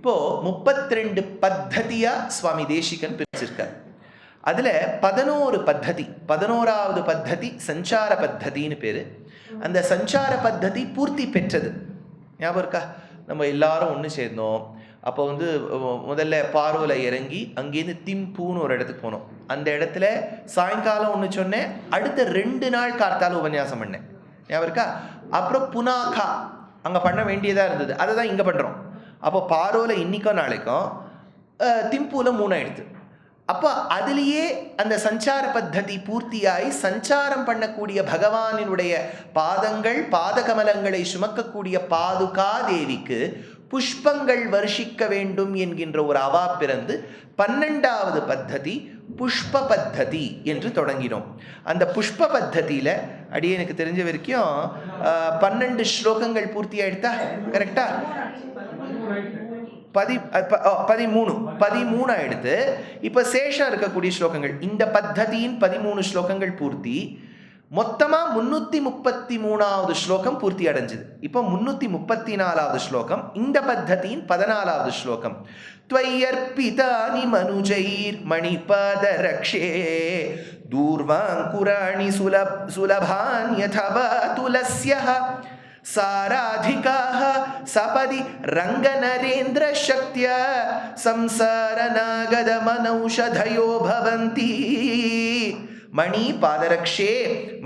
இப்போது 32 பத்ததியாக சுவாமி தேசிகன் பிரிச்சிருக்கார். அதில் 11 பத்ததி, 11வது பத்ததி சஞ்சார பத்ததின்னு பேர். அந்த சஞ்சார பத்ததி பூர்த்தி பெற்றது. ஞாபகம் இருக்கா? நம்ம எல்லாரும் ஒன்று சேர்ந்தோம். அப்போ முதல்ல பார்வல இறங்கி அங்கேருந்து திம்பூன்னு ஒரு இடத்துக்கு போனோம். அந்த இடத்துல சாயங்காலம் ஒன்று சொன்னேன், அடுத்த 2 நாள் கார்த்தால உபன்யாசம் பண்ணேன். ஞாபகம் இருக்கா? அப்புறம் புனாகா அங்கே பண்ண வேண்டியதாக இருந்தது, அதை தான் இங்கே பண்ணுறோம். அப்போ பார்வல இன்னைக்கும் நாளைக்கும், திம்பூவில் 3 ஆயிடுது. அப்போ அதுலேயே அந்த சஞ்சார பத்ததி பூர்த்தியாய் சஞ்சாரம் பண்ணக்கூடிய பகவானினுடைய பாதங்கள் பாதகமலங்களை சுமக்கக்கூடிய பாதுகா தேவிக்கு புஷ்பங்கள் வருஷிக்க வேண்டும் என்கின்ற ஒரு அவா பிறந்து 12வது பத்ததி புஷ்ப பத்ததி என்று தொடங்கினோம். அந்த புஷ்ப பத்ததியில் அடியே எனக்கு தெரிஞ்ச வரைக்கும் 12 ஸ்லோகங்கள் பூர்த்தி ஆயிடுதா? கரெக்டா? 13 ஆயிடுத்து. இப்போ சேஷம் இருக்கக்கூடிய ஸ்லோகங்கள் இந்த பத்ததியின் 13 ஸ்லோகங்கள் பூர்த்தி. மொத்தமாக 333வது ஸ்லோகம் பூர்த்தி அடைஞ்சது. இப்போ 334வது ஸ்லோகம் இந்த பத்ததியின் 14வது ஸ்லோகம். த்வயர்பிதானி மனுஜைர் மணிபாத ரக்ஷே தூர்வாங்குராணி சுலபான்யதவ துலஸ்யஹ சாராதிகாஹ சபதி ரங்கநரேந்திர சக்திய சம்சாரநாகத மனௌஷதயோ பவந்தி. மணி பாதரக்ஷே,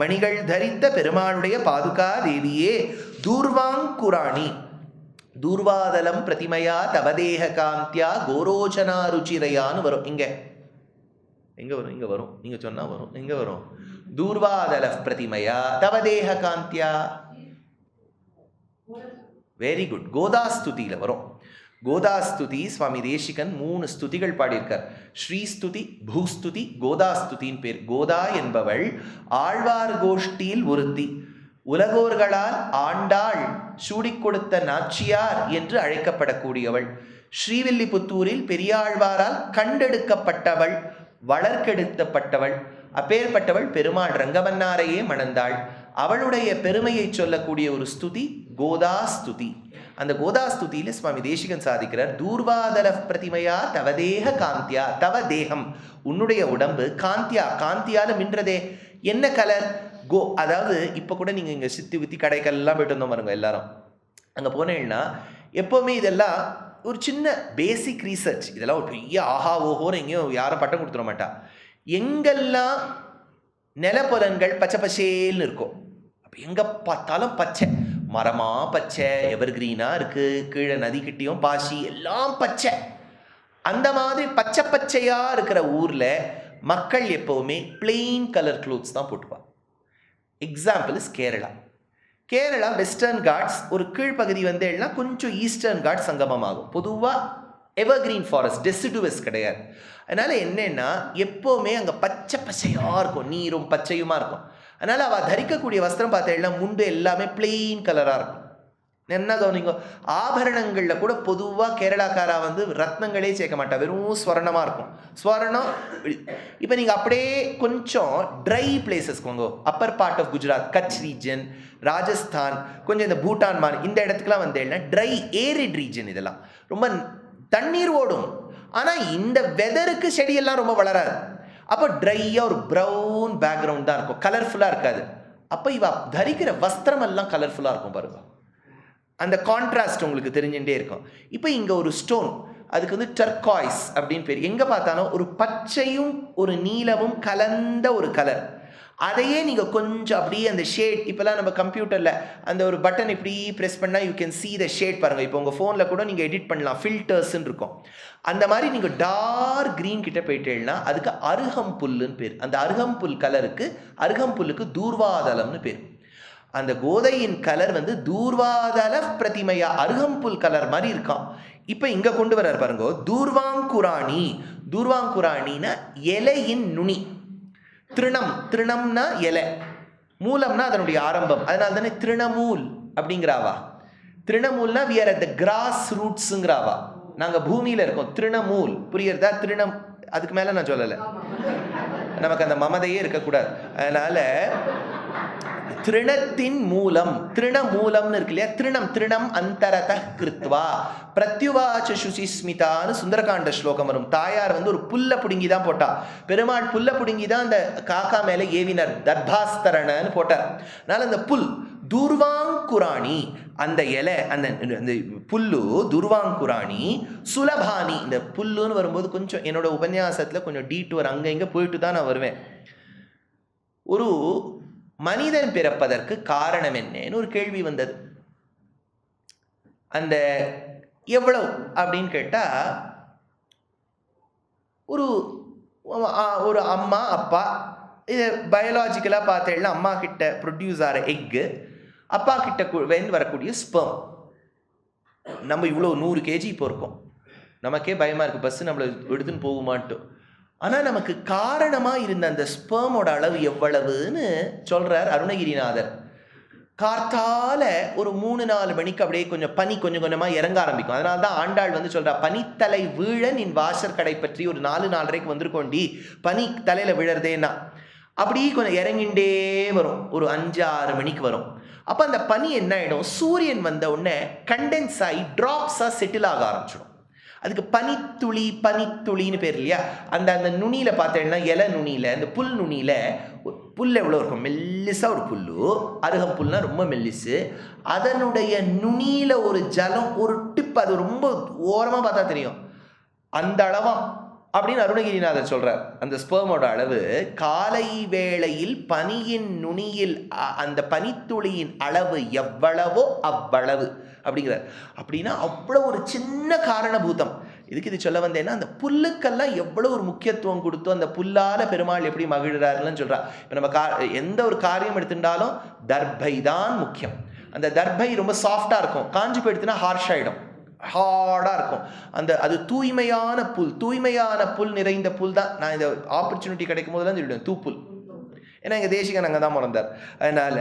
மணிகள் தரித்த பெருமாளுடைய பாதுகா தேவியே, தூர்வாங்குராணி தூர்வாதலம் பிரதிமையா தவதேக காந்தியா கோரோச்சனா ருச்சிரையான்னு வரும். எங்கே வரும்? இங்கே வரும். நீங்கள் சொன்னால் வரும். எங்கே வரும்? தூர்வாதல பிரதிமையா தவதேக காந்தியா. Very good. கோதாஸ்துதியில் வரும். கோதாஸ்துதி சுவாமி தேசிகன் 3 ஸ்துதிகள் பாடியிருக்கார். ஸ்ரீஸ்துதி, பூஸ்துதி, கோதாஸ்துதின் பேர். கோதா என்பவள் ஆழ்வார் கோஷ்டியில் ஒருத்தி, உலகோர்களால் ஆண்டாள் சூடிக் கொடுத்த நாச்சியார் என்று அழைக்கப்படக்கூடியவள். ஸ்ரீவில்லிபுத்தூரில் பெரியாழ்வாரால் கண்டெடுக்கப்பட்டவள், வளர்க்கெடுத்தப்பட்டவள். அப்பேற்பட்டவள் பெருமாள் ரங்கமன்னாரையே மணந்தாள். அவளுடைய பெருமையை சொல்லக்கூடிய ஒரு ஸ்துதி கோதாஸ்துதி. அந்த கோதாஸ்துதியில் சுவாமி தேசிகன் சாதிக்கிறார், தூர்வாதல பிரதிமையா தவதேக காந்தியா. தவ தேகம், உன்னுடைய உடம்பு, காந்தியா, காந்தியால மின்றதே. என்ன கலர்? கோ. அதாவது இப்போ கூட நீங்கள் இங்கே சித்தி வித்தி கடைக்கெல்லாம் போயிட்டு வந்தோம் பாருங்க எல்லாரும். அங்கே போனேன்னா எப்போவுமே இதெல்லாம் ஒரு சின்ன பேசிக் ரீசர்ச். இதெல்லாம் ஒரு பெரிய ஆஹா ஓஹோன்னு எங்கேயும் யாரும் பட்டம் கொடுத்துட மாட்டா. எங்கெல்லாம் நிலப்புலன்கள் பச்சை பச்சேல்னு இருக்கும், அப்போ எங்கே பார்த்தாலும் பச்சை, மரமாக பச்சை, எவர் கிரீனாக இருக்குது, கீழே நதிக்கிட்டேயும் பாசி, எல்லாம் பச்சை. அந்த மாதிரி பச்சை பச்சையாக இருக்கிற ஊரில் மக்கள் எப்போவுமே பிளெயின் கலர் க்ளோத்ஸ் தான் போட்டுப்பாங்க. Example is Kerala. Kerala Western Ghats ஒரு கீழ்ப்பகுதி எல்லாம் கொஞ்சம் ஈஸ்டர்ன் காட்ஸ் சங்கமமாகும். பொதுவாக எவர்கிரீன் ஃபாரஸ்ட், டெசிடுவஸ் கிடையாது. அதனால் என்னென்னா எப்போவுமே அங்கே பச்சை பச்சையாக இருக்கும், நீரும் பச்சையுமா இருக்கும். அதனால் அவள் தரிக்கக்கூடிய வஸ்திரம் பார்த்தா முண்டு எல்லாமே பிளெயின் கலராக இருக்கும். என்ன கவனிங்க, ஆபரணங்களில் கூட பொதுவாக கேரளாக்காரா ரத்னங்களே சேர்க்க மாட்டா, வெறும் ஸ்வர்ணமாக இருக்கும். ஸ்வர்ணம். இப்போ நீங்கள் அப்படியே கொஞ்சம் ட்ரை பிளேசஸ் போங்க, upper part of Gujarat, Kutch region, Rajasthan, கொஞ்சம் இந்த பூட்டான் இந்த இடத்துக்குலாம் ட்ரை ஏரிட் ரீஜன். இதெல்லாம் ரொம்ப தண்ணீர் ஓடும், ஆனால் இந்த வெதருக்கு செடியெல்லாம் ரொம்ப வளராது. அப்போ ட்ரையாக ஒரு ப்ரௌன் பேக்ரவுண்ட் தான் இருக்கும், கலர்ஃபுல்லாக இருக்காது. அப்போ இவ தரிக்கிற வஸ்திரம் எல்லாம் கலர்ஃபுல்லாக இருக்கும் பாருங்க. அந்த கான்ட்ராஸ்ட் உங்களுக்கு தெரிஞ்சுட்டே இருக்கும். இப்போ இங்கே ஒரு ஸ்டோன், அதுக்கு டர்காய்ஸ் அப்படின்னு பேர். எங்கே பார்த்தாலும் ஒரு பச்சையும் ஒரு நீலமும் கலந்த ஒரு கலர். அதையே நீங்கள் கொஞ்சம் அப்படியே அந்த ஷேட், இப்போலாம் நம்ம கம்ப்யூட்டரில் அந்த ஒரு பட்டன் இப்படி ப்ரெஸ் பண்ணால் you can see the shade பாருங்கள். இப்போ உங்கள் ஃபோனில் கூட நீங்கள் எடிட் பண்ணலாம், ஃபில்டர்ஸ்ன்னு இருக்கும். அந்த மாதிரி நீங்கள் டார்க் க்ரீன் கிட்ட போயிட்டேன்னா அதுக்கு அருகம்புல்லுன்னு பேர். அந்த அருகம்புல் கலருக்கு, அருகம்புல்லுக்கு தூர்வாதலம்னு பேர். அந்த கோதையின் கலர் தூர்வாதல பிரதிமையா, அருகம்புல் கலர் மாதிரி இருக்கான். இப்போ இங்கே கொண்டு வர்றார் பாருங்க, தூர்வாங்குராணி. தூர்வாங்குராணின்னா இலையின் நுனி. திருணம், திருணம்னா இலை, மூலம்னா அதனுடைய ஆரம்பம். அதனால தானே Trinamool அப்படிங்கிறாவா. திருணமூல்னா we are at the grass rootsங்கிறாவா. நாங்கள் பூமியில் இருக்கோம். திருணமூல் புரியுறதா? திருணம், அதுக்கு மேலே நான் சொல்லலை, நமக்கு அந்த மமதையே இருக்கக்கூடாது. அதனால் திருணத்தின் மூலம், திருணமூலம்னு இருக்கு இல்லையா, திருணம் அந்தரத கிருத்வா பிரத்யுவாச்ச சுசிஸ்மிதான்னு சுந்தரகாண்ட ஸ்லோகம் வரும். தாயார் வந்து ஒரு புல்லை பிடுங்கி தான் போட்டா, பெருமாள் புல்லை பிடுங்கி தான் அந்த காக்கா மேலே ஏவினர், தர்பாஸ்தரணன்னு போட்டார். அதனால அந்த புல் துர்வாங்குராணி, அந்த இலை, அந்த புல்லு துர்வாங்குராணி சுலபானி. இந்த புல்லுன்னு வரும்போது கொஞ்சம் என்னோட உபன்யாசத்தில் கொஞ்சம் டீட்டூர் அங்கே இங்கே போயிட்டு தான் நான் வருவேன். ஒரு மனிதன் பிறப்பதற்கு காரணம் என்னன்னு ஒரு கேள்வி வந்தது. அந்த எவ்வளவு அப்படின்னு கேட்டா, ஒரு அம்மா அப்பா, இது பயாலஜிக்கலாக பார்த்தேன்னா அம்மா கிட்ட ப்ரொடியூஸ் ஆகிற எக்கு, அப்பா கிட்ட வரக்கூடிய ஸ்பெர்ம். நம்ம இவ்வளோ 100 kg இப்போ இருக்கோம், நமக்கே பயமாக இருக்குது பஸ்ஸு நம்மளை எடுத்துன்னு போகுமான்ட்டு. ஆனால் நமக்கு காரணமாக இருந்த அந்த ஸ்பெர்மோட அளவு எவ்வளவுன்னு சொல்கிறார் அருணகிரிநாதர். கார்த்தால ஒரு 3-4 மணிக்கு அப்படியே கொஞ்சம் பனி கொஞ்சம் கொஞ்சமாக இறங்க ஆரம்பிக்கும். அதனால தான் ஆண்டாள் வந்து சொல்கிறா, பனித்தலை வீழ நின் வாசற் கடை பற்றி ஒரு 4-4:30 வந்திருக்கோண்டி, பனி தலையில் விழறதேன்னா அப்படி கொஞ்சம் இறங்கிண்டே வரும், ஒரு 5-6 மணிக்கு வரும். அப்போ அந்த பனி என்ன ஆகிடும், சூரியன் வந்த உடனே கண்டென்ஸ் ஆகி ட்ராப்ஸாக செட்டில் ஆக ஆரம்பிச்சிடும். அதுக்கு பனித்துளின்னு பேர் இல்லையா. அந்த அந்த நுனியில் பார்த்தேன்னா, இலை நுனியில், அந்த புல் நுனியில், புல் எவ்வளோ இருக்கும், மெல்லிசாக ஒரு புல், அருகம் புல்னா ரொம்ப மெல்லிசு, அதனுடைய நுனியில் ஒரு ஜலம், ஒரு டிப், அது ரொம்ப ஓரமாக பார்த்தா தெரியும், அந்த அளவா அப்படின்னு அருணகிரிநாதர் சொல்றார். அந்த ஸ்பெர்மோட அளவு காலை வேளையில் பனியின் நுனியில் அந்த பனித்துளியின் அளவு எவ்வளவோ அவ்வளவு அப்படிங்கிறார். அப்படின்னா அவ்வளோ ஒரு சின்ன காரணபூதம். இதுக்கு இது சொல்ல வந்தேன்னா, அந்த புல்லுக்கெல்லாம் எவ்வளோ ஒரு முக்கியத்துவம் கொடுத்தோ, அந்த புல்லால பெருமாள் எப்படி மகிழ்கிறாருன்னு சொல்றா. இப்போ நம்ம எந்த ஒரு காரியம் எடுத்துட்டாலும் தர்பை தான் முக்கியம். அந்த தர்பை ரொம்ப சாஃப்டா இருக்கும், காஞ்சி போயிடுத்துனா ஹார்ஷ் ஆகிடும், ஹார்டாக இருக்கும். அது தூய்மையான புல் நிறைந்த புல் தான். நான் இந்த ஆப்பர்ச்சுனிட்டி கிடைக்கும் போதெல்லாம் சொல்லிவிடுவேன், தூப்புல். ஏன்னா எங்கள் தேசிகன் அங்கே தான் பிறந்தார். அதனால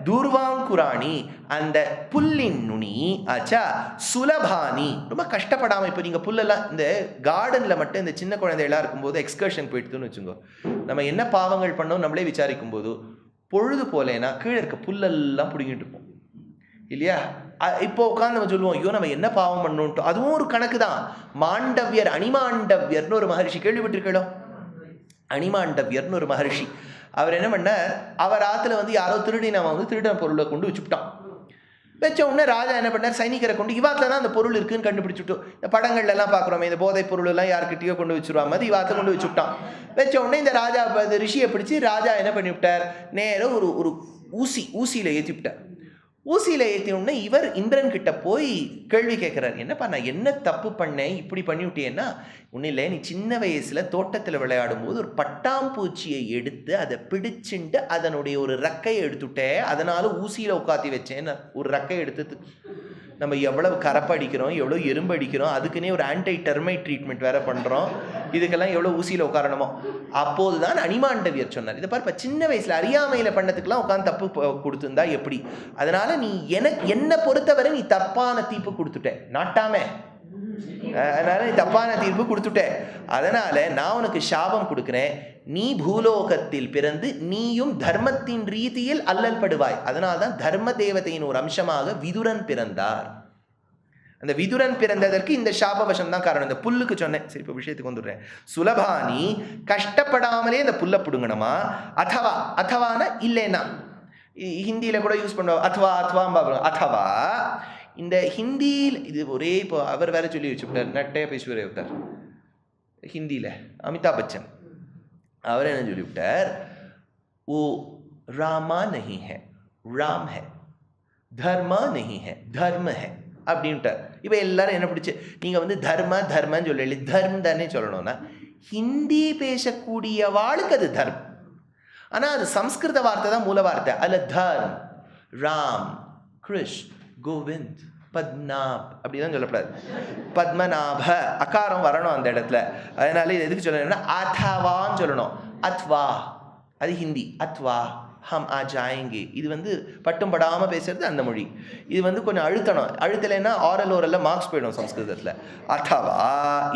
தூர்வாங்குராணி, அந்த புல்லின் நுனி ஆச்சா, சுலபானி, ரொம்ப கஷ்டப்படாமல். இப்போ நீங்கள் புல்லெல்லாம் இந்த கார்டனில் மட்டும் இந்த சின்ன குழந்தைகளாக இருக்கும்போது எக்ஸ்கர்ஷன் போயிட்டுன்னு வச்சுக்கோ, நம்ம என்ன பாவங்கள் பண்ணோம் நம்மளே விசாரிக்கும் போது பொழுது போலேன்னா கீழே இருக்க புல்லெல்லாம் பிடிங்கிட்டு இருப்போம் இல்லையா. இப்போ உட்காந்து நம்ம சொல்லுவோம், ஐயோ நம்ம என்ன பாவம் பண்ணோன்ட்டு. அதுவும் ஒரு கணக்கு தான். மாண்டவியர், அணிமாண்டவியர்னு ஒரு மகர்ஷி, கேள்விப்பட்டிருக்கோ? அணிமாண்டவியர்னு ஒரு மகர்ஷி, அவர் என்ன பண்ணார், அவர் ஆற்றுல வந்து யாரோ திருடின பொருளை கொண்டு வச்சுட்டான். வச்ச உடனே ராஜா என்ன பண்ணார், சைனிகரை கொண்டு இவாத்தில் தான் அந்த பொருள் இருக்குன்னு கண்டுபிடிச்சுட்டோம். இந்த படங்கள்லாம் பார்க்குறோமே, இந்த போதை பொருள் எல்லாம் யாருக்கிட்டையோ கொண்டு வச்சுருவாங்க, அது இவாத்தை கொண்டு வச்சுட்டான். வச்ச உடனே இந்த ராஜா, இந்த ரிஷியை பிடிச்சி ராஜா என்ன பண்ணிவிட்டார், நேரம் ஒரு ஊசியில் ஏற்றி விட்டார். ஊசியில் ஏற்றினோடனே இவர் இந்திரன் கிட்ட போய் கேள்வி கேட்குறார், என்னப்பா நான் என்ன தப்பு பண்ணேன், இப்படி பண்ணிவிட்டேன்னா. ஒன்றும் இல்லை, நீ சின்ன வயசில் தோட்டத்தில் விளையாடும் போது ஒரு பட்டாம்பூச்சியை எடுத்து அதை பிடிச்சிட்டு அதனுடைய ஒரு ரெக்கையை எடுத்துட்டேன், அதனால ஊசியில் உட்காத்தி வச்சேன்னு. ஒரு ரெக்கையை எடுத்து நம்ம எவ்வளவு கரப்பு அடிக்கிறோம், எவ்வளோ எறும்பு அடிக்கிறோம், அதுக்குன்னே ஒரு ஆன்டை டெர்மைட் ட்ரீட்மெண்ட் வேறு பண்ணுறோம், இதுக்கெல்லாம் எவ்வளோ ஊசியில் உட்காரணுமோ. அப்போது தான் அணிமாண்டவியர் சொன்னார், இதை பாரு, சின்ன வயசில் அறியாமையில் பண்ணதுக்கெல்லாம் உட்காந்து தப்பு கொடுத்துருந்தா எப்படி. அதனால் நீ என்னை பொறுத்தவரை நீ தப்பான தீர்ப்பு கொடுத்துட்ட, நாட்டாமே. அதனால நீ தப்பான தீர்ப்பு கொடுத்துட்ட, அதனால நான் உனக்கு சாபம் கொடுக்குறேன், நீ பூலோகத்தில் பிறந்து நீயும் தர்மத்தின் ரீதியில் அல்லல் படுவாய். அதனால்தான் தர்ம தேவதையின் ஒரு அம்சமாக விதுரன் பிறந்தார். அந்த விதுரன் பிறந்ததற்கு இந்த சாபவசம் தான் காரணம். இந்த புல்லுக்கு சொன்னேன். சரி, இப்போ விஷயத்துக்கு வந்துடுறேன். சுலபானி, கஷ்டப்படாமலே இந்த புல்லை பிடுங்கணுமா. அத்தவான இல்லைன்னா ஹிந்தியில் கூட யூஸ் பண்ணுவோம், அத்தவா. இந்த ஹிந்தியில் இது ஒரே, இப்போ அவர் வேற சொல்லி வச்சுட்டார், நட்டையா பேசுவார் ஒருத்தர் ஹிந்தியில், அமிதாப் பச்சன். அவர் என்ன சொல்லிவிட்டார், ஓ ராமா நஹி ஹை ராம் ஹை, தர்மா நஹி ஹை தர்ம ஹை அப்படின்ட்டார். இப்போ எல்லாரும் என்ன பிடிச்சி, நீங்கள் வந்து தர்மன்னு சொல்லி தர்ம் தானே சொல்லணும்னா, ஹிந்தி பேசக்கூடிய வாழ்க்கை அது தர்ம். ஆனால் அது சம்ஸ்கிருத வார்த்தை தான் மூல வார்த்தை. அதில் தர்ம், ராம், கிருஷ், கோவிந்த், பத்மநாப் அப்படிதான் சொல்லக்கூடாது. பத்மநாப அகாரம் வரணும் அந்த இடத்துல. அதனால இது எதுக்கு சொல்லணும்னா அத்வான்னு சொல்லணும். அத்வா அது ஹிந்தி, அத்வா ஹம் ஆ ஜாயேங்கே. இது வந்து பட்டும் படாமல் பேசுறது அந்த மொழி. இது வந்து கொஞ்சம் அழுத்தலைன்னா ஓரலில் மார்க்ஸ் போயிடும் சம்ஸ்கிருதத்தில். அத்தவா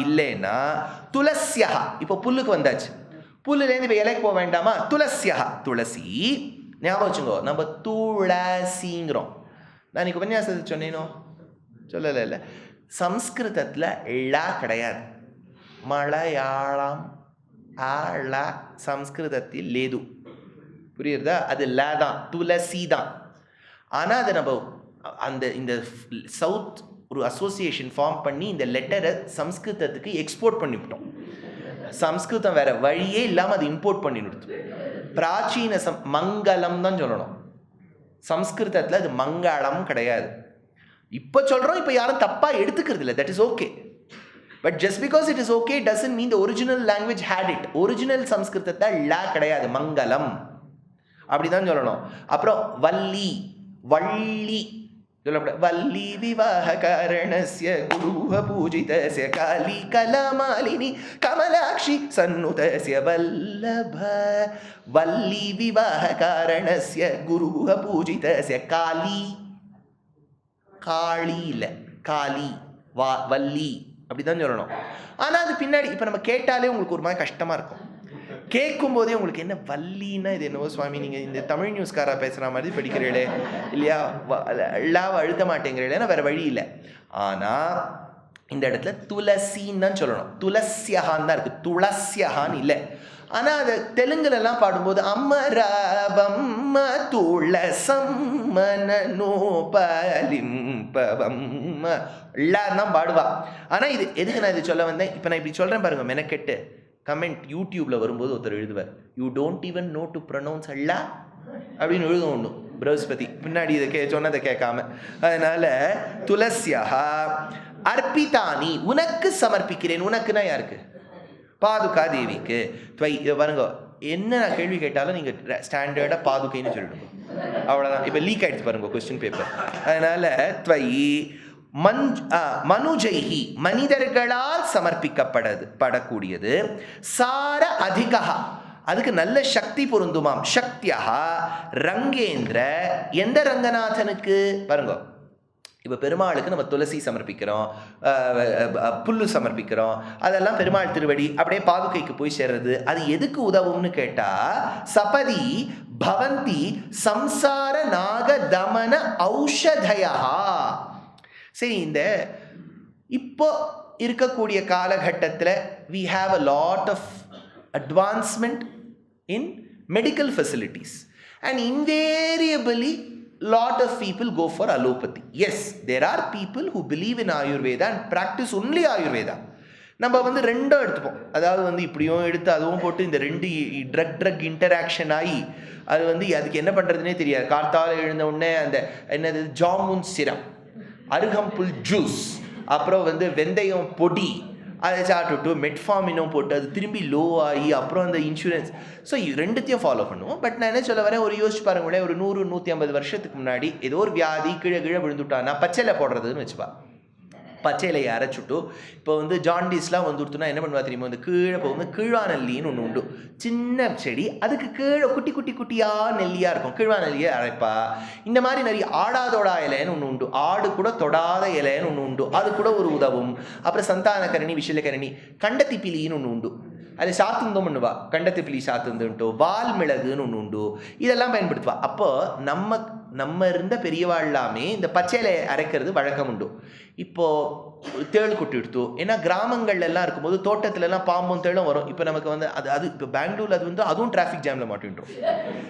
இல்லைன்னா துளசியா. இப்போ புல்லுக்கு வந்தாச்சு, புல்லுலேருந்து இப்போ இலைக்கு போக வேண்டாமா. துளசியா, துளசி, ஞாபகம் வச்சுங்கோ, நம்ம துளசிங்கிறோம். நான் இன்னைக்கு உபன்யாசத்தை சொன்னேனோ சொல்லலை இல்லை. சம்ஸ்கிருதத்தில் ழ கிடையாது. மலையாளம் ழ சம்ஸ்கிருதத்தில் லேது. புரியுறதா? அது ல தான், துளசி தான். ஆனால் அதை நம்ம இந்த சவுத் ஒரு அசோசியேஷன் ஃபார்ம் பண்ணி இந்த லெட்டரை சம்ஸ்கிருதத்துக்கு எக்ஸ்போர்ட் பண்ணிவிட்டோம். சம்ஸ்கிருதம் வேற வழியே இல்லாமல் அது இம்போர்ட் பண்ணி நிறுத்தும். பிராச்சீன மங்களம் தான் சொல்லணும். சம்ஸ்கிருதத்தில் அது மங்களம் கிடையாது. இப்போ சொல்கிறோம், இப்போ யாரும் தப்பாக எடுத்துக்கிறது இல்லை. That is okay. But just because it is okay doesn't mean the original language had it. Original சம்ஸ்கிருதத்தில் ல கிடையாது, மங்களம் அப்படிதான் சொல்லணும். அப்புறம் வள்ளி, வள்ளி சொல்லக்கூடாது. வள்ளி விவாக காரணஸ்ய குருஹ பூஜிதஸ்ய காளி கலாமாலினி கமலாட்சி சன்னுதஸ்ய வல்லப. வள்ளி விவாக காரணஸ்ய குருஹ பூஜிதஸ்ய காளி, காளி இல்லை காளி, வள்ளி அப்படிதான் சொல்லணும். ஆனால் அது பின்னாடி இப்போ நம்ம கேட்டாலே உங்களுக்கு ஒரு மாதிரி கஷ்டமாக இருக்கும். கேட்கும் போதே உங்களுக்கு என்ன வள்ளின்னா இது என்னவோ சுவாமி நீங்கள் இந்த தமிழ் நியூஸ்காரா பேசுகிற மாதிரி படிக்கிறீங்களே இல்லையா, எல்லாவும் அழுத்த மாட்டேங்கிறீங்களே, வேறு வழி இல்லை. ஆனால் இந்த இடத்துல துளசின்னு தான் சொல்லணும். துளசியகான் தான் இருக்குது, துளசியகான் இல்லை. ஆனால் அதை தெலுங்குலலாம் பாடும்போது அம்மராவம்ம துளசம் மனநோபலிம்பவம்ம எல்லாம் தான் பாடுவா. ஆனால் இது எதுக்கு நான் இது சொல்ல வந்தேன், இப்போ நான் இப்படி சொல்கிறேன் பாருங்க, மெனக்கெட்டு கமெண்ட் யூடியூப்பில் வரும்போது ஒருத்தர் எழுதுவார், you don't even know to pronounce Allah அப்படின்னு எழுதும் ஒன்று பிரகஸ்பதி பின்னாடி இதை சொன்னதை கேட்காம. அதனால் துளசியா அர்ப்பிதானி உனக்கு சமர்ப்பிக்கிறேன். உனக்குன்னா யாருக்கு? பாதுகா தேவிக்கு. துவை பாருங்க, என்ன நான் கேள்வி கேட்டாலும் நீங்கள் ஸ்டாண்டர்டாக பாதுகைன்னு சொல்லிடுங்க, அவ்வளோதான். இப்போ லீக் ஆகிடுச்சு பாருங்க கொஸ்டின் பேப்பர். அதனால் துவை மனுஜைஹி மனிதர்களால் சமர்ப்பிக்கப்படக்கூடியது. சார அதிகா அதுக்கு நல்ல சக்தி பொருந்துமாம். சக்தியா ரங்கேந்திர எந்த ரங்கநாதனுக்கு பாருங்க, இப்போ பெருமாளுக்கு நம்ம துளசி சமர்ப்பிக்கிறோம், புல்லு சமர்ப்பிக்கிறோம், அதெல்லாம் பெருமாள் திருவடி அப்படியே பாதுகைக்கு போய் சேர்றது. அது எதுக்கு உதவும்னு கேட்டால் சபதி பவந்தி சம்சார நாக தமன ஔஷதயா. சரி, இந்த இப்போ இருக்கக்கூடிய காலகட்டத்தில் we have a lot of advancement in medical facilities and invariably lot of people go for allopathy. Yes, there are people who believe in Ayurveda and practice only Ayurveda. நம்ம ரெண்டும் எடுத்துப்போம். அதாவது இப்படியும் எடுத்து அதுவும் போட்டு இந்த ரெண்டு ட்ரக் இன்டராக்ஷன் ஆகி அது அதுக்கு என்ன பண்ணுறதுனே தெரியாது. கார்த்தால எழுந்த உடனே அந்த என்னது ஜாமுன் சிரம், அருகம்புல் ஜூஸ், அப்புறம் வெந்தயம் பொடி, அதை சாப்பிட்டுட்டு மெட்ஃபார்மினும் போட்டு அது திரும்பி லோ ஆகி அப்புறம் அந்த இன்சூரன்ஸ். ஸோ ரெண்டுத்தையும் ஃபாலோ பண்ணுவோம். பட் நான் என்ன சொல்ல வரேன், ஒரு யோசிச்சு பாருங்களேன், ஒரு 100-150 வருஷத்துக்கு முன்னாடி ஏதோ ஒரு வியாதி கீழே விழுந்துட்டான்னா பச்சையில் போடுறதுன்னு வச்சுப்பா. பச்சையிலையை அரைச்சுட்டு இப்போ ஜாண்டிஸ்லாம் வந்துடுத்துனா என்ன பண்ணுவா தெரியுமா, கீழே கீழ்வாநெல்லின்னு ஒன்று உண்டு, சின்ன செடி, அதுக்கு கீழே குட்டி குட்டி குட்டியாக நெல்லியாக இருக்கும், கீழ்வாநெல்லியை அரைப்பா. இந்த மாதிரி நிறைய ஆடாதோடா இலைன்னு ஒன்று உண்டு, ஆடு கூட தொடாத இலைன்னு ஒன்று உண்டு, அது கூட ஒரு உதவும். அப்புறம் சந்தானக்கரணி, விஷலக்கரணி, கண்டத்திப்பிலின்னு ஒன்று உண்டு, அது சாத்துந்தம் பண்ணுவா, கண்டத்திப்பிலி சாத்துந்துன்ட்டு, வால் மிளகுன்னு ஒன்று உண்டு, இதெல்லாம் பயன்படுத்துவா. அப்போ நம்ம இருந்த பெரியவா எல்லாமே இந்த பச்சையிலை அரைக்கிறது வழக்கம் உண்டு. இப்போது தேள் குட்டி எடுத்து, ஏன்னா கிராமங்கள்ல எல்லாம் இருக்கும்போது தோட்டத்துலலாம் பாம்பும் தேளும் வரும். இப்போ நமக்கு அது இப்போ பெங்களூரில் அதுவும் டிராஃபிக் ஜாமில் மாட்டின்றோம்.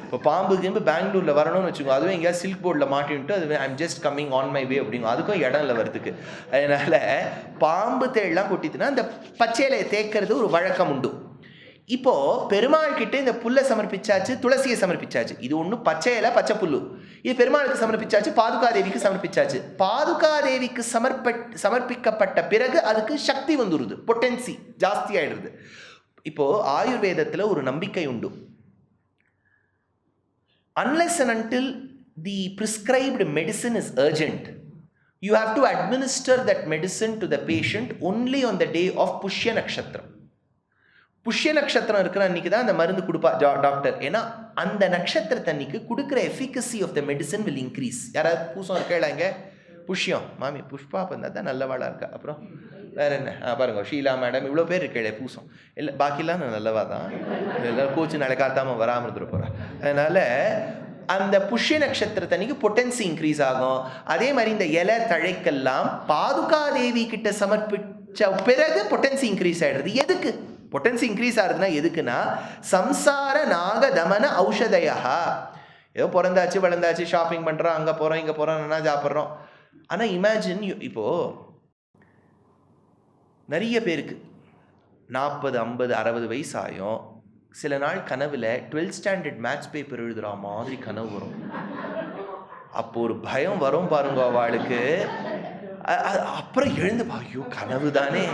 இப்போ பாம்புக்கு பெங்களூரில் வரணும்னு வச்சுக்கோங்க, அதுவும் எங்கேயாவது சில்க் போர்டில் மாட்டின்ட்டு அது I'm just coming on my way அப்படிங்க, அதுக்கும் இடம் இல்லை வரதுக்கு. அதனால் பாம்பு தேள்லாம் கொட்டிட்டுனா அந்த பச்சையிலையை தேய்க்கிறது ஒரு வழக்கம் உண்டு. இப்போது பெருமாள் கிட்டே இந்த புல்லை சமர்ப்பிச்சாச்சு, துளசியை சமர்ப்பிச்சாச்சு. இது ஒன்று பச்சையில பச்சை புல்லு, இது பெருமாளுக்கு சமர்ப்பிச்சாச்சு, பாதுகாதேவிக்கு சமர்ப்பிச்சாச்சு. பாதுகாதேவிக்கு சமர்ப்பிக்கப்பட்ட பிறகு அதுக்கு சக்தி வந்துடுது, பொட்டன்சி ஜாஸ்தி ஆயிடுறது. இப்போது ஆயுர்வேதத்தில் ஒரு நம்பிக்கை உண்டு, unless and until the prescribed medicine is urgent, you have to administer that medicine to the patient only on the day of Pushya Nakshatram. புஷ்ய நட்சத்திரம் இருக்கிற அன்னைக்கு தான் அந்த மருந்து கொடுப்பா டாக்டர். ஏன்னா அந்த நட்சத்திரத்தை அன்னைக்கு கொடுக்குற efficacy of the medicine will increase. யாராவது பூசம் இருக்கலாங்க, புஷ்யம் மாமி புஷ்பா பண்ணா தான் நல்லவாளாக இருக்கா. அப்புறம் வேறு என்ன பாருங்க, ஷீலா மேடம், இவ்வளோ பேர் இருக்கே பூசம், இல்லை பாக்கிலாம் நான் நல்லவா தான், எல்லோரும் கோச்சு நாளை காத்தாமல் வராமல் இருந்துட போகிறேன். அதனால் அந்த புஷ்ய நட்சத்திரத்தன்னைக்கு பொட்டன்சி இன்க்ரீஸ் ஆகும். அதே மாதிரி இந்த இலை தழைக்கெல்லாம் பாதுகாதேவி கிட்ட சமர்ப்பிச்ச பிறகு பொட்டன்சி இன்க்ரீஸ் ஆகிடுது. எதுக்கு பொட்டன்சி இன்க்ரீஸ் ஆகுதுன்னா எதுக்குன்னா சம்சார நாக தமன ஔஷதையா. ஏதோ பிறந்தாச்சு வளர்ந்தாச்சு ஷாப்பிங் பண்ணுறோம், அங்கே போகிறோம் இங்கே போகிறோம், நல்லா சாப்பிட்றோம். ஆனால் இமேஜின் இப்போது நிறைய பேருக்கு 40, 50, 60 வயசு ஆகும். சில நாள் கனவில் 12th ஸ்டாண்டர்ட் மேத்ஸ் பேப்பர் எழுதுகிற மாதிரி கனவு வரும். அப்போ ஒரு பயம் வரும் பாருங்க அவளுக்கு. அப்புறம் எழுந்து ஐயோ கனவு தானே,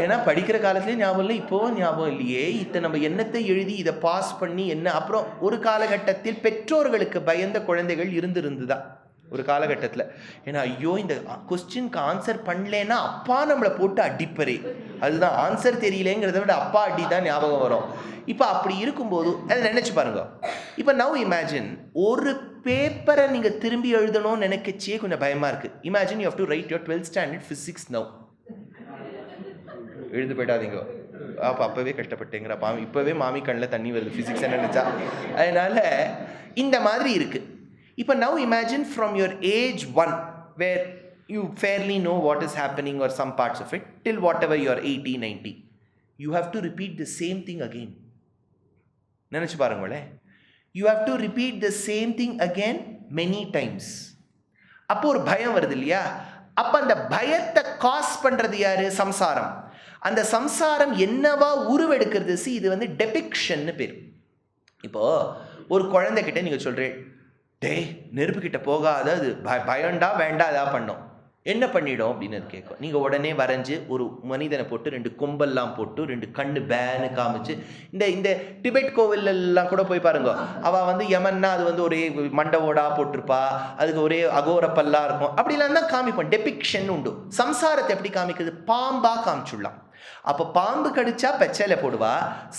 ஏன்னா படிக்கிற காலத்துலேயும் ஞாபகம் இல்லை, இப்போவும் ஞாபகம் இல்லையே, இதை நம்ம என்னத்தை எழுதி இதை பாஸ் பண்ணி என்ன. அப்புறம் ஒரு காலகட்டத்தில் பெற்றோர்களுக்கு பயந்த குழந்தைகள் இருந்துதான் ஒரு காலகட்டத்தில். ஏன்னா ஐயோ இந்த கொஸ்டினுக்கு ஆன்சர் பண்ணலன்னா அப்பா நம்மளை போட்டு அடிப்பறே, அதுதான் ஆன்சர் தெரியலேங்கிறத விட அப்பா அடி தான் ஞாபகம் வரும். இப்போ அப்படி இருக்கும்போது அதை நினச்சி பாருங்க. இப்போ நவ் இமேஜின் ஒரு பேப்பரை நீங்கள் திரும்பி எழுதணும்னு நினைக்கச்சே கொஞ்சம் பயமாக இருக்குது. Imagine you have to write your 12th standard physics now. எழுந்து போயிடாதீங்க. அப்போவே கஷ்டப்பட்டேங்கிற பாமி, இப்போவே மாமி கண்ணில் தண்ணி வருது ஃபிசிக்ஸ் நினச்சா. அதனால் இந்த மாதிரி இருக்குது. இப்போ now imagine from your age 1 where you fairly know what is happening or some parts of it till whatever you are 80, 90, you have to repeat the same thing again. நினைச்சு பாருங்களே, you have to repeat the same thing again many times. அப்போ ஒரு பயம் வருது இல்லையா? அப்போ அந்த பயத்தை காஸ் பண்ணுறது யாரு? சம்சாரம். அந்த சம்சாரம் என்னவா உருவெடுக்கிறது? இது வந்து டெபிக்ஷன்னு பேர். இப்போது ஒரு குழந்தைகிட்ட நீங்கள் சொல்கிறேன், டேய் நெருப்புக்கிட்ட போகாத, அது பயண்டா வேண்டாம் ஏதாவது பண்ணோம், என்ன பண்ணிடும் அப்படின்னு அது கேட்கும். நீங்கள் உடனே வரைஞ்சி ஒரு மனிதனை போட்டு 2 கொம்பெல்லாம் போட்டு 2 கண்ணு பேனு காமிச்சு, இந்த டிபெட் கோவிலெல்லாம் கூட போய் பாருங்க, அவள் வந்து யமன்னா அது வந்து ஒரே மண்டவோடா போட்டிருப்பா, அதுக்கு ஒரே அகோரப்பல்லாம் இருக்கும், அப்படிலாம் தான் காமிப்போம். டெபிக்ஷன் உண்டு. சம்சாரத்தை எப்படி காமிக்கிறது? பாம்பா காமிச்சுடலாம். அப்போ பாம்பு கடிச்சா பெச்சலை போடுவா.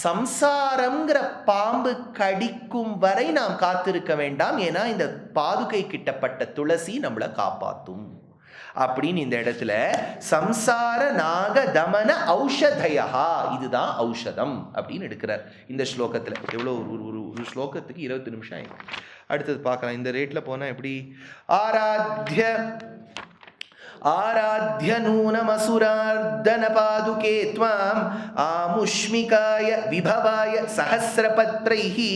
சம்சாரம்ங்கிற பாம்பு கடிக்கும் வரை நாம் காத்திருக்க வேண்டாம், ஏன்னா இந்த பாதுகை கிட்டப்பட்ட துளசி நம்மளை காப்பாற்றும் அப்படின்னு இந்த இடத்துல சம்சார நாக தமன ஔஷதயா, இதுதான் ஔஷதம் அப்படின்னு எடுக்கிறார் இந்த ஸ்லோகத்தில். எவ்வளோ ஒரு ஸ்லோகத்துக்கு 20 நிமிஷம் ஆயிடும். அடுத்தது பார்க்கலாம். இந்த ரேட்டில் போனால் எப்படி? ஆராத்ய நூனமசுரார்தன பாதுகே த்வாம் ஆமுஷ்மிகாய விபவாய சஹஸ்ரபத்ரைஹி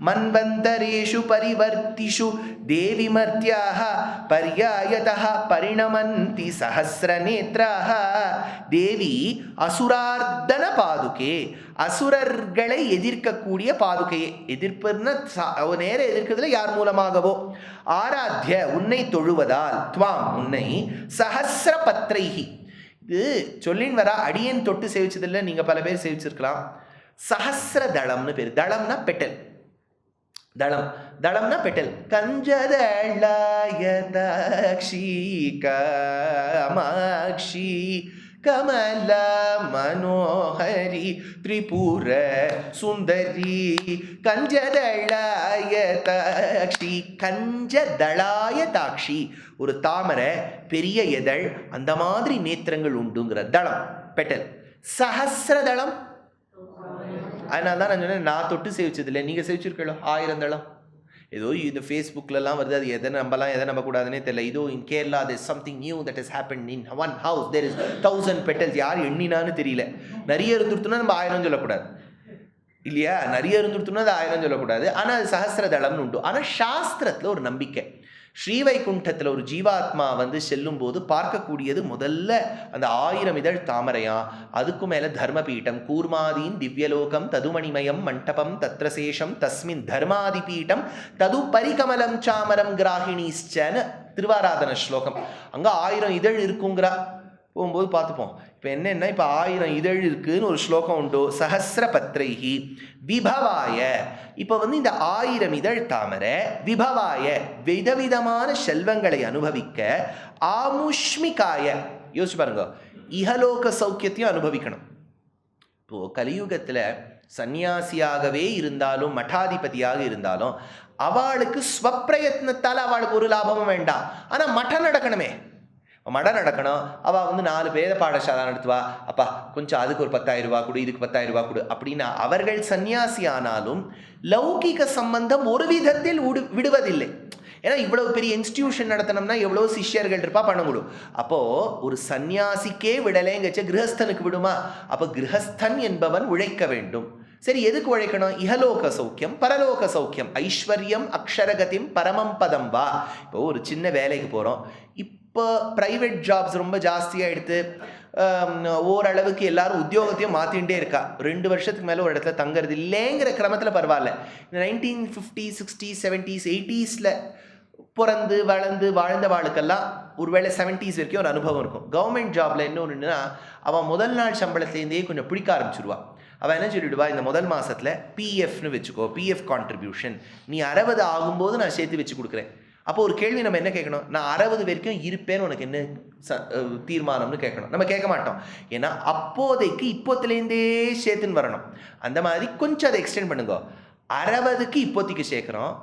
மன்வந்தரேஷு பரிவர்த்திஷு தேவி மர்த்யாஹ பர்யாயதஹ பரிணமந்தி சஹஸ்ரநேத்ராஹ. தேவி அசுரார்தன பாதுகே, அசுரர்களை எதிர்க்கக்கூடிய பாதுகையை. எதிர்ப்புன்னா நேரம் எதிர்க்கிறதுல யார் மூலமாகவோ. ஆராத்ய உன்னை தொழுவதால், துவாம் உன்னை, சஹஸ்ர பத்ரைஹி இது சொல்லின் வரா, அடியன் தொட்டு சேவிச்சதில்லை, நீங்கள் பல பேர் சேவிச்சிருக்கலாம். சஹஸ்ர தளம்னு பேர். தளம்னா பெட்டல். தளம்னா பெட்டல். கஞ்சதளாயதாக்ஷி காமாக்ஷி கமல மனோஹரி திரிபுர சுந்தரி கஞ்சதளாய தாக்ஷி. கஞ்சதளாய தாக்ஷி ஒரு தாமரை, பெரிய எதழ், அந்த மாதிரி நேத்திரங்கள் உண்டுங்கிற தளம் பெட்டல். சஹஸ்ர தளம். அதனால தான் நான் சொன்னேன், நான் தொட்டு சேவிச்சதில்லை, நீங்கள் சேவிச்சிருக்கீங்களோ 1000 தளம். ஏதோ இந்த ஃபேஸ்புக்கிலலாம் வருது, அது எதை நம்பலாம் எதை நம்பக்கூடாதுன்னே தெரியல. இதோ இன் Kerala there is something new that has happened in one house, there is 1000 petals. யார் எண்ணினான்னு தெரியல. நிறைய இருந்துருத்துனா நம்ம 1000 சொல்லக்கூடாது இல்லையா? நிறைய இருந்துருத்துனா அது 1000 சொல்லக்கூடாது. ஆனால் அது சஹஸ்ரதளம்னு உண்டு. ஆனால் சாஸ்திரத்தில் ஒரு நம்பிக்கை. ஸ்ரீவைகுண்டத்தில் ஒரு ஜீவாத்மா வந்து செல்லும் போது பார்க்கக்கூடியது முதல்ல அந்த 1000 இதழ் தாமரையா, அதுக்கு மேலே தர்மபீட்டம், கூர்மாதீன் திவ்யலோகம் ததுமணிமயம் மண்டபம் தத்ரசேஷம் தஸ்மின் தர்மாதிபீட்டம் தது பரிகமலம் சாமரம் கிராகிணிஸ்சன்னு திருவாராதன ஸ்லோகம். அங்கே 1000 இதழ் இருக்குங்கிறா. போகும்போது பார்த்துப்போம். இப்போ என்னென்னா, இப்போ 1000 இதழ் இருக்குன்னு ஒரு ஸ்லோகம் உண்டு. சஹஸ்ர பத்ரைஹி விபவாய. இப்போ வந்து இந்த 1000 இதழ் தாமரை விபவாய விதவிதமான செல்வங்களை அனுபவிக்க, ஆமுஷ்மிகாய யோசிச்சு பாருங்க, இஹலோக சௌக்கியத்தையும் அனுபவிக்கணும். இப்போது கலியுகத்தில் சன்னியாசியாகவே இருந்தாலும் மட்டாதிபதியாக இருந்தாலும் அவளுக்கு ஸ்வப்பிரயத்னத்தால் அவளுக்கு ஒரு லாபமும் வேண்டாம். ஆனால் மட்டம் நடக்கணுமே. மடம் நடக்கணும், அவள் வந்து 4 வேத பாடசாலை நடத்துவா, அப்பா கொஞ்சம் அதுக்கு ஒரு 10,000 ரூபா கொடு, இதுக்கு 10,000 ரூபா கொடு அப்படின்னா அவர்கள் சன்னியாசி ஆனாலும் லௌகிக சம்பந்தம் ஒரு விதத்தில் விடுவதில்லை. ஏன்னா இவ்வளவு பெரிய இன்ஸ்டிடியூஷன் நடத்தணும்னா எவ்வளோ சிஷ்யர்கள் இருப்பா, பண்ண முடியும். அப்போது ஒரு சன்னியாசிக்கே விடலைங்கச்ச கிரகஸ்தனுக்கு விடுமா? அப்போ கிரகஸ்தன் என்பவன் உழைக்க வேண்டும். சரி, எதுக்கு உழைக்கணும்? இஹலோக சௌக்கியம் பரலோக சௌக்கியம், ஐஸ்வர்யம் அக்ஷரகதிம் பரமம் பதம் வா. இப்போ ஒரு சின்ன வேலைக்கு போகிறோம், இப்போ ப்ரைவேட் ஜாப்ஸ் ரொம்ப ஜாஸ்தியாக எடுத்து ஓரளவுக்கு எல்லாரும் உத்தியோகத்தையும் மாற்றிகிட்டே இருக்கா. 2 வருஷத்துக்கு மேலே ஒரு இடத்துல தங்குறது இல்லைங்கிற கிரமத்தில் பரவாயில்ல. இந்த 1950s 60s 70s 80s பிறந்து வளர்ந்து வாழ்ந்த வாழ்க்கெல்லாம் ஒருவேளை 70s வரைக்கும் ஒரு அனுபவம் இருக்கும். கவர்மெண்ட் ஜாபில் என்ன ஒன்றுன்னா, அவன் முதல் நாள் சம்பளத்துலேருந்தே கொஞ்சம் பிடிக்க ஆரம்பிச்சிடுவான். அவன் என்ன சொல்லிவிடுவா, இந்த முதல் மாதத்தில் பிஎஃப்னு வச்சுக்கோ, பிஎஃப் கான்ட்ரிபியூஷன் நீ 60 ஆகும்போது நான் சேர்த்து வச்சு கொடுக்குறேன். அப்போ ஒரு கேள்வி நம்ம என்ன கேட்கணும், நான் 60 வரைக்கும் இருப்பேன்னு உனக்கு என்ன தீர்மானம்னு கேட்கணும். நம்ம கேட்க மாட்டோம், ஏன்னா அப்போதைக்கு இப்போத்துலேருந்தே சேர்த்துன்னு வரணும். அந்த மாதிரி கொஞ்சம் அதை எக்ஸ்டெண்ட் பண்ணுங்க. 60க்கு இப்போதைக்கு சேர்க்குறோம்,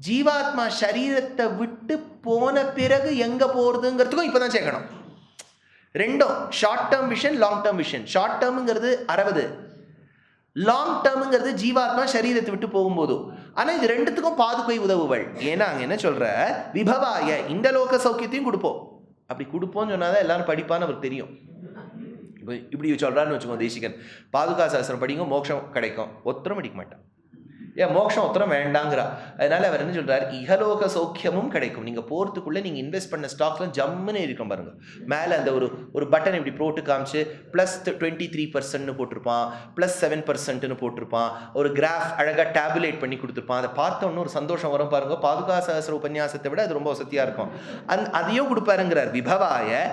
ஜீவாத்மா சரீரத்தை விட்டு போன பிறகு எங்கே போகிறதுங்கிறதுக்கும் இப்போ தான் சேர்க்கணும். ரெண்டும் short term vision, long term vision. Short டேர்முங்கிறது 60, லாங் டேர்முங்கிறது ஜீவாத்மா சரீரத்தை விட்டு போகும்போது. ஆனால் இது ரெண்டுத்துக்கும் பாதுகை உதவுவள். ஏன்னா அங்கே என்ன சொல்கிற, விபவாய இந்த லோக சௌக்கியத்தையும் கொடுப்போம். அப்படி கொடுப்போம்னு சொன்னால் தான் எல்லாரும் படிப்பான்னு அவருக்கு தெரியும். இப்போ இப்படி சொல்கிறான்னு வச்சுக்கோங்க, தேசிகன் பாதுகா சாஸ்திரம் படிங்க மோட்சம் கிடைக்கும், ஒத்தரம் படிக்க மாட்டான். ஏன் மோட்சம் உத்தரம் வேண்டாங்கிறா. அதனால அவர் என்ன சொல்றார், இகலோக சௌக்கியமும் கிடைக்கும். நீங்கள் போகிறதுக்குள்ளே நீங்கள் இன்வெஸ்ட் பண்ண ஸ்டாக்லாம் ஜம்முன்னு இருக்கும் பாருங்க. மேலே அந்த ஒரு பட்டன் இப்படி போட்டு காமிச்சு +23% போட்டிருப்பான், +7% போட்டிருப்பான். ஒரு கிராஃப் அழகாக டேபுலேட் பண்ணி கொடுத்துருப்பான். அதை பார்த்தோன்னு ஒரு சந்தோஷம் வரும் பாருங்க. பாதுகா சஹஸ்ர உபன்யாசத்தை விட அது ரொம்ப வசதியாக இருக்கும். அதையும் கொடுப்பாருங்கிறார். விபவாய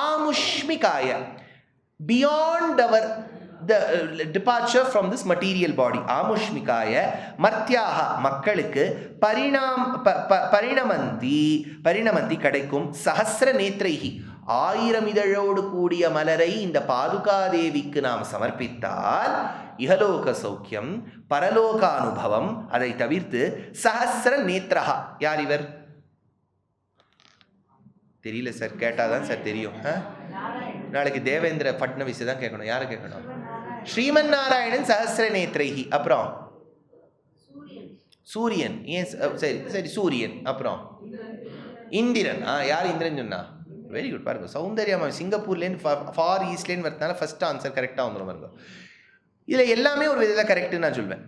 ஆமுஷ்மிகாய, பியாண்ட் அவர் the departure from this material body. ஆமுஷ்மிகாய மர்த்தியாக மக்களுக்கு பரிணமந்தி கிடைக்கும். சஹஸ்ர நேத்ரைஹி 1000 இதழோடு கூடிய மலரை இந்த பாதுகாதேவிக்கு நாம் சமர்ப்பித்தால் இஹலோக சௌக்கியம் பரலோக அனுபவம். அதை தவிர்த்து சஹஸ்ர நேத்ரஹா, யார் இவர் தெரியல சார், கேட்டாதான் சார் தெரியும். நாளைக்கு தேவேந்திர ஃபட்னவிஸ் தான் கேட்கணும். யாரை கேட்கணும்? ஸ்ரீமன் நாராயணன் சஹஸ்ர நேத்ரைஹி. அப்புறம் சூரியன். ஏன் சரி சரி சூரியன். அப்புறம் இந்திரன். யார் இந்திரன் சொன்னா? Very good. பாருங்க, சௌந்தர்யமா சிங்கப்பூர்லேருந்து ஃபார் ஈஸ்ட்லேருந்து வரதுனால ஃபர்ஸ்ட் ஆன்சர் கரெக்டாக வந்துடும் பாருங்க. இதில் எல்லாமே ஒரு விதத்தில் கரெக்டுன்னு நான் சொல்வேன்.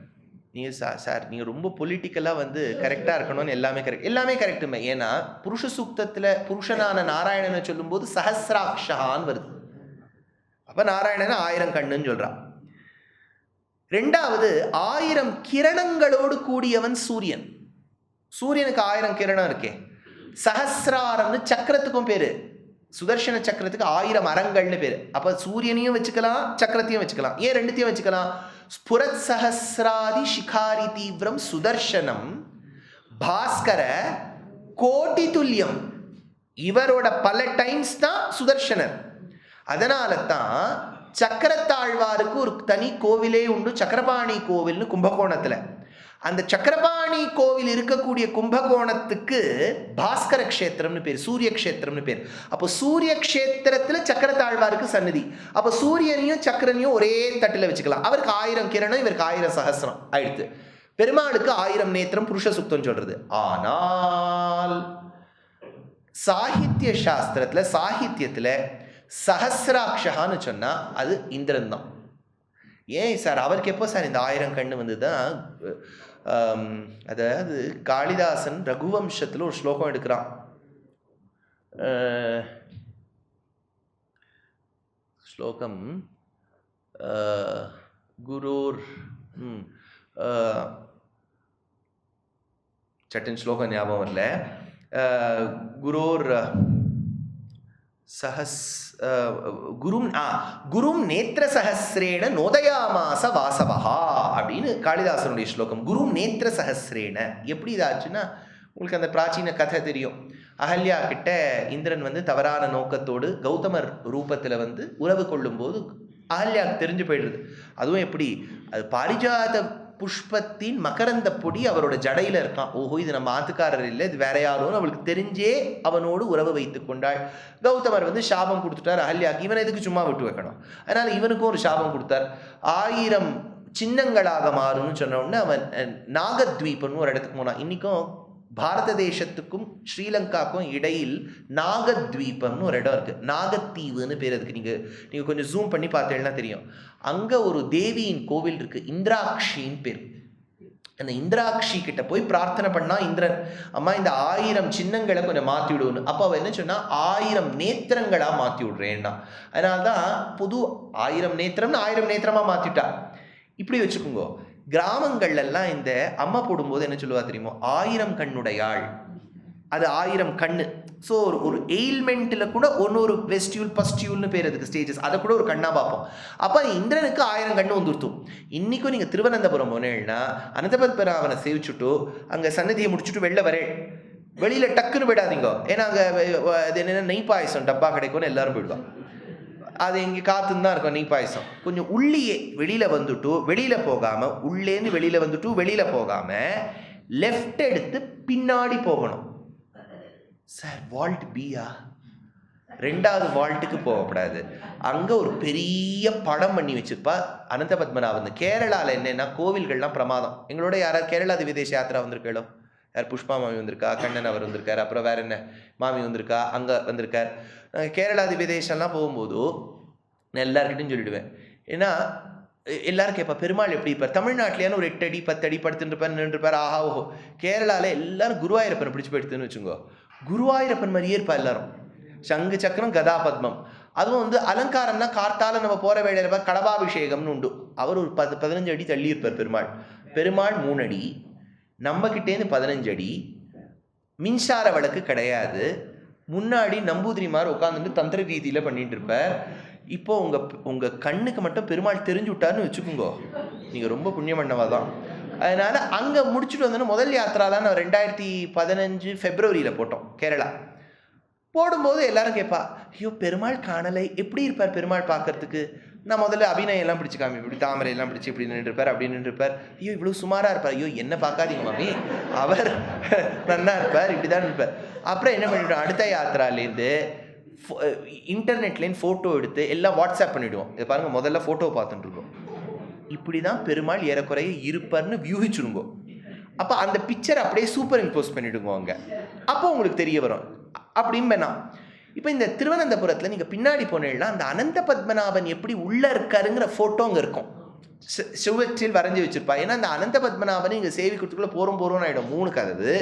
நீங்கள் சார் நீங்கள் ரொம்ப பொலிட்டிக்கலாக வந்து கரெக்டாக இருக்கணும்னு எல்லாமே கரெக்டுமே. ஏன்னா புருஷ சூக்தத்தில் புருஷனான நாராயணனை சொல்லும்போது சஹஸ்ராக்ஷான்னு வருது. அப்போ நாராயணனை 1000 கண்ணுன்னு சொல்கிறான். ரெண்டாவது 1000 கிரணங்களோடு கூடியவன் சூரியன். சூரியனுக்கு 1000 கிரணம் இருக்கே. சஹஸ்ராரம்னு சக்கரத்துக்கும் பேர். சுதர்சன சக்கரத்துக்கு 1000 அரங்கள்னு பேர். அப்போ சூரியனையும் வச்சுக்கலாம், சக்கரத்தையும் வச்சுக்கலாம். ஏன் ரெண்டுத்தையும் வச்சுக்கலாம்? ஸ்புரத் சஹஸ்ராதி சிகாரி தீவிரம் சுதர்சனம் பாஸ்கர கோட்டி துல்லியம். இவரோட பல டைம்ஸ் தான் சுதர்சனர். அதனால தான் சக்கரத்தாழ்வாருக்கு ஒரு தனி கோவிலே உண்டு, சக்கரபாணி கோவில்னு கும்பகோணத்தில். அந்த சக்கரபாணி கோவில் இருக்கக்கூடிய கும்பகோணத்துக்கு பாஸ்கர க்ஷேத்திரம்னு பேர், சூரிய க்ஷேத்திரம்னு பேர். அப்போ சூரிய க்ஷேத்திரத்தில் சக்கரத்தாழ்வாருக்கு சன்னதி. அப்போ சூரியனையும் சக்கரனையும் ஒரே தட்டில் வச்சுக்கலாம். அவருக்கு 1000 கிரணம், இவருக்கு 1000 சஹஸ்ரம் ஆயிடுத்து. பெருமாளுக்கு 1000 நேத்திரம் புருஷ சுத்தம் சொல்றது. ஆனால் சாகித்ய சாஸ்திரத்தில் சாகித்யத்தில் சஹஸ்ராக்ஷகான்னு சொன்னால் அது இந்திரன் தான். ஏன் சார் அவருக்கு எப்போ சார் இந்த 1000 கண்ணு வந்து தான்? அதாவது காளிதாசன் ரகுவம்சத்தில் ஒரு ஸ்லோகம் எடுக்கிறான். ஸ்லோகம் குரோர் சட்டன் ஸ்லோகம் ஞாபகம் வரல. குரோர் குரும் நேத்திர சஹஸ்ரேன நோதயாமாச வாசவஹா அப்படின்னு காளிதாசனுடைய ஸ்லோகம். குரும் நேத்திர சஹஸ்ரேன எப்படி இதாச்சுன்னா, உங்களுக்கு அந்த பிராச்சீன கதை தெரியும். அகல்யா கிட்ட இந்திரன் வந்து தவறான நோக்கத்தோடு கௌதமர் ரூபத்தில் வந்து உறவு கொள்ளும்போது அகல்யாவுக்கு தெரிஞ்சு போயிடுது. அதுவும் எப்படி, அது பாரிஜாத புஷ்பத்தின் மகரந்த பொடி அவரோட ஜடையில இருக்கான். ஓஹோ, இது நம்ம ஆத்துக்காரர் இல்லை, இது வேற யாரோன்னு அவளுக்கு தெரிஞ்சே அவனோடு உறவு வைத்து கொண்டாள். கௌதமர் வந்து சாபம் கொடுத்துட்டார் அகல்யாக்கு, இவனை எதுக்கு சும்மா விட்டு வைக்கணும், அதனால இவனுக்கும் ஒரு சாபம் கொடுத்தார். 1000 சின்னங்களாக மாறும்னு சொன்ன உடனே அவன் நாகத்வீபம்னு ஒரு இடத்துக்கு போனான். இன்னைக்கும் பாரத தேசத்துக்கும் ஸ்ரீலங்காக்கும் இடையில் நாகத்வீபம்னு ஒரு இடம் இருக்கு. நாகத்தீவுன்னு பேர் அதுக்கு. நீங்க கொஞ்சம் ஜூம் பண்ணி பார்த்தீங்கன்னா தெரியும். அங்க ஒரு தேவியின் கோவில் இருக்கு, இந்திராட்சின்னு பேர். அந்த இந்திராட்சி கிட்ட போய் பிரார்த்தனை பண்ணா இந்திரன், அம்மா இந்த 1000 சின்னங்களை கொஞ்சம் மாற்றி விடுவோன்னு. அப்போ அவ என்ன சொன்னா, 1000 நேத்திரங்களா மாற்றி விடுறேன்னா. அதனால்தான் புது 1000 நேத்திரம்னு 1000 நேத்திரமா மாற்றிட்டா. இப்படி வச்சுக்கோங்க, கிராமங்கள்லாம் இந்த அம்மா போடும்போது என்ன சொல்லுவா தெரியுமோ, 1000 கண்ணுடையாள், அது 1000 கண்ணு. ஸோ ஒரு எயில்மெண்ட்டில் கூட ஒன்னொரு வெஸ்டியூல் பஸ்டியூல்னு பேர் அதுக்கு ஸ்டேஜஸ், அதை கூட ஒரு கண்ணாக பார்ப்போம். அப்போ இந்திரனுக்கு 1000 கண்ணு வந்துருத்தும். இன்றைக்கும் நீங்கள் திருவனந்தபுரம் போனேன்னா அனந்தபத்மநாபனை சேவிச்சுட்டு அங்கே சன்னதியை முடிச்சுட்டு வெளில வரேன், வெளியில் டக்குன்னு போயிடாதீங்க. ஏன்னா அங்கே அது என்னென்ன நெய் பாயசம் டப்பா கிடைக்கும்னு எல்லாரும் போயிடுவான். அது இங்கே காத்துன்னு தான் இருக்கும் நெய் பாயசம். கொஞ்சம் உள்ளியே வெளியில் வந்துட்டு வெளியில் போகாமல், உள்ளேன்னு வெளியில் வந்துட்டு வெளியில் போகாமல் லெஃப்ட் எடுத்து பின்னாடி போகணும். சார் வால்ட் பியா, 2வது வால்ட்டுக்கு போகக்கூடாது. அங்கே ஒரு பெரிய படம் பண்ணி வச்சுருப்பா அனந்த பத்மநாபன். கேரளாவில் என்னென்னா கோவில்கள்லாம் பிரமாதம். எங்களோட யாராவது கேரளா விதேச யாத்திரா வந்திருக்கோ, யார் புஷ்பா மாமி வந்திருக்கா, கண்ணன் அவர் வந்திருக்கார், அப்புறம் வேற என்ன மாமி வந்திருக்கா, அங்கே வந்திருக்கார். கேரளாதி விதேசம்லாம் போகும்போது நான் எல்லாருக்கிட்டையும் சொல்லிவிடுவேன். ஏன்னா எல்லாரும் கேட்பா பெருமாள் எப்படி இருப்பார், தமிழ்நாட்டிலேயான ஒரு 8 அடி 10 அடி படுத்துட்டு இருப்பார், நின்றுப்பார், ஆஹா ஓஹோ. கேரளாவில் எல்லாரும் குருவாயூரப்பனை பிடிச்சி போயிடுதுன்னு வச்சுக்கோ, குருவாயூரப்பன் மாதிரியே இருப்பா எல்லாரும். சங்கு சக்கரம் கதா பத்மம். அதுவும் வந்து அலங்காரம்னா கார்த்தால நம்ம போகிற வேலையில் இருப்பார், கடபாபிஷேகம்னு உண்டு. அவர் ஒரு 15 அடி தள்ளி இருப்பார் பெருமாள். பெருமாள் 3 அடி, நம்மக்கிட்டேருந்து 15 அடி. மின்சார வழக்கு கிடையாது. முன்னாடி நம்பூதிரிமார் உட்காந்துட்டு தந்திர ரீதியில் பண்ணிட்டு இருப்பார். இப்போ உங்கள் கண்ணுக்கு மட்டும் பெருமாள் தெரிஞ்சு விட்டாருன்னு வச்சுக்கோங்க, நீங்கள் ரொம்ப புண்ணியமன்னவா தான். அதனால் அங்கே முடிச்சுட்டு வந்தோன்னா முதல் யாத்திராலாம் நான் 2015 ஃபெப்ரவரியில் போட்டோம் கேரளா. போடும்போது எல்லாரும் கேட்பா, ஐயோ பெருமாள் காணலை, எப்படி இருப்பார் பெருமாள் பார்க்கறதுக்கு. நான் முதல்ல அபிநயம் எல்லாம் பிடிச்சி காமி, இப்படி தாமரையெல்லாம் பிடிச்சி இப்படி நின்றுருப்பார், அப்படி நின்றுருப்பார். ஐயோ இவ்வளோ சுமாராக இருப்பார், ஐயோ என்ன பார்க்காதீங்க மாமி, அவர் நன்னா இருப்பார், இப்படி தான் இருப்பார். அப்புறம் என்ன பண்ணிவிட்டோம், அடுத்த யாத்திராலேருந்து இன்டர்நெட்லேருந்து ஃபோட்டோ எடுத்து எல்லாம் வாட்ஸ்அப் பண்ணிவிடுவோம். இதை பாருங்கள், முதல்ல ஃபோட்டோ பார்த்துட்டுருக்கோம். இப்படி தான் பெருமாள் ஏறக்குறைய இருப்பார்னு வியூகிச்சுருங்கோ. அப்போ அந்த பிக்சர் அப்படியே சூப்பர் இம்போஸ் பண்ணிவிடுங்க அங்கே, அப்போ உங்களுக்கு தெரிய வரும். அப்படின்னு வேணாம். இப்போ இந்த திருவனந்தபுரத்தில் நீங்கள் பின்னாடி போனீங்கன்னா அந்த அனந்த பத்மநாபன் எப்படி உள்ளே இருக்காருங்கிற ஃபோட்டோ அங்கே இருக்கும், சுவற்றில் வரைஞ்சி வச்சுருப்பா. ஏன்னா அந்த அனந்த பத்மநாபன் இங்கே சேவிக்கிறதுக்குள்ளே போகிறோம்னு ஆகிடும். 3 கதவு,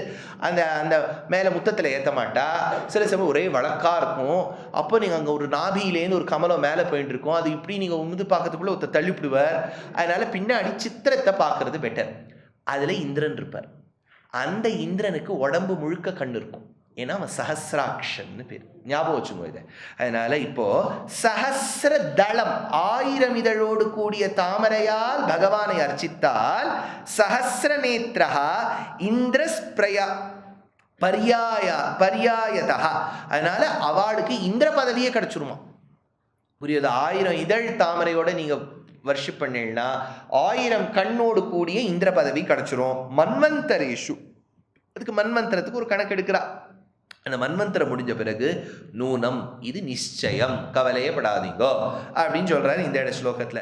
அந்த அந்த மேலே முத்தத்தில் ஏற்ற மாட்டா, சில சமயம் ஒரே வழக்காக இருக்கும். அப்போ நீங்கள் அங்கே ஒரு நாபியிலேருந்து ஒரு கமலம் மேலே போயிட்டு இருக்கோம், அது இப்படி நீங்கள் உந்து பார்க்கறதுக்குள்ளே ஒருத்தர் தள்ளிவிடுவார். அதனால் பின்னாடி சித்திரத்தை பார்க்குறது பெட்டர். அதில் இந்திரன் இருப்பார். அந்த இந்திரனுக்கு உடம்பு முழுக்க கண் இருக்கும், ஏன்னா அவன் சஹசிராக்ஷன்னு பேர், ஞாபகம் வச்சுக்கோ இதை. அதனால இப்போ சஹசிர தளம் 1000 இதழோடு கூடிய தாமரையால் பகவானை அர்ச்சித்தால் சஹசிர நேத்ரஹா இந்திரஸ்பிரயா பர்யாயதா. அதனால அவளுக்கு இந்திர பதவியே கிடைச்சிருமா. புரியுது? 1000 இதழ் தாமரையோட நீங்க வர்ஷிப் பண்ணீங்கன்னா 1000 கண்ணோடு கூடிய இந்திர பதவி கிடைச்சிரும். மன்வந்தரேஷு, அதுக்கு மன்வந்தரத்துக்கு ஒரு கணக்கு எடுக்கிறா. அந்த மன்வந்தரம் முடிஞ்ச பிறகு நூனம், இது நிச்சயம், கவலையே படாதீங்கோ அப்படின்னு சொல்றாரு இந்த ஸ்லோகத்துல.